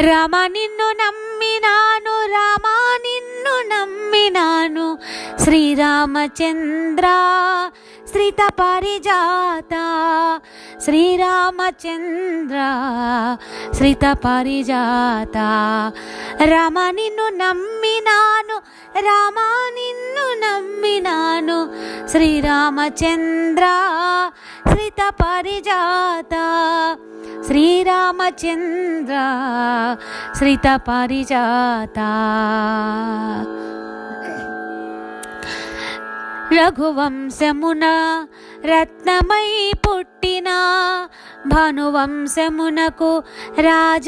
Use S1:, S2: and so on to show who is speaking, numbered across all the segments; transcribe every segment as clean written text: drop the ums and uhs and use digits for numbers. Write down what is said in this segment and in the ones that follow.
S1: రామ నిన్ను నమ్మినాను, రామ నిన్ను నమ్మినాను, శ్రీరామచంద్ర శ్రిత పారిజాత, శ్రీరామచంద్ర శ్రిత పారిజాత. రామ నిన్ను నమ్మినాను, రామ నిన్ను నమ్మినాను, శ్రీరామచంద్ర శ్రిత పారిజాత, శ్రీరామచంద్ర శ్రిత పారిజాత. రఘువంశమున రత్నమై పుట్టిన భానువంశమునకు రాజాదిరాజువైన,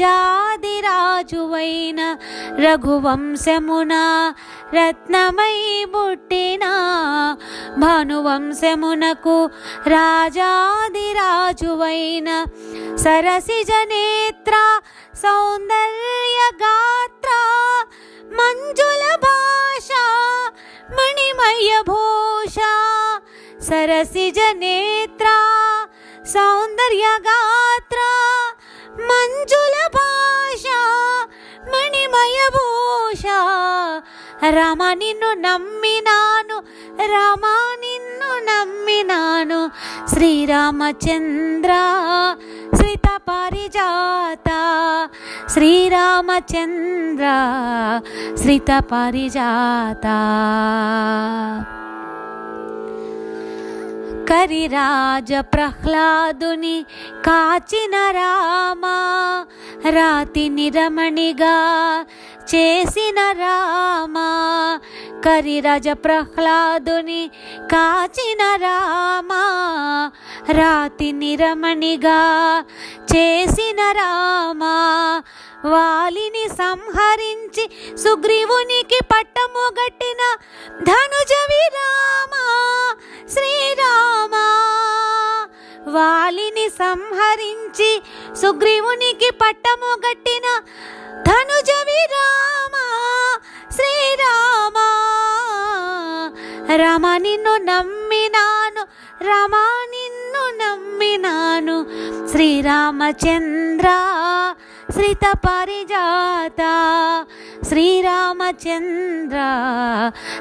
S1: రఘువంశమున రత్నమై పుట్టిన భానువంశమునకు రాజాదిరాజువైన, సరసిజ నేత్ర సౌందర్య గాత్ర మంజుల భాష మణిమయ భూష, సరసిజ నేత్ర సౌందర్య గాత్ర మంజుల భాష మణిమయ భూష. రామ నిన్ను నమ్మినాను, రామ నిన్ను నమ్మినాను, శ్రీరామచంద్ర శ్రిత పారిజాత, శ్రీరామచంద్ర శ్రిత పారిజాత. కరిరాజ ప్రహ్లాదుని కాచిన రామ, రాతిని రమణిగా చేసిన రామ, కరిరాజ ప్రహ్లాదుని కాచిన రామ, రాతిని రమణిగా చేసిన రామ, వాలిని సంహరించి సుగ్రీవునికి పట్టము గట్టిన ధనుజ విరామ శ్రీరామ, వాలిని సంహరించి సుగ్రీవునికి పట్టము గట్టిన ధనుజ విరామ శ్రీరామ. రామ నిన్ను నమ్మినాను, రామ నిన్ను నమ్మినాను, శ్రీరామచంద్ర శ్రిత పారిజాత, శ్రీరామచంద్ర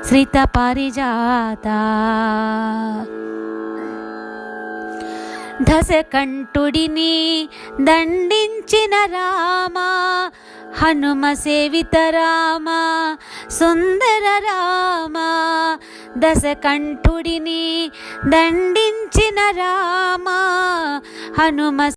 S1: శ్రిత పారిజాత. దశకంఠుడిని దండించిన రామ, హనుమ సేవిత రామ సుందర రామ, దశకంఠుడిని దండించిన రామ, హనుమ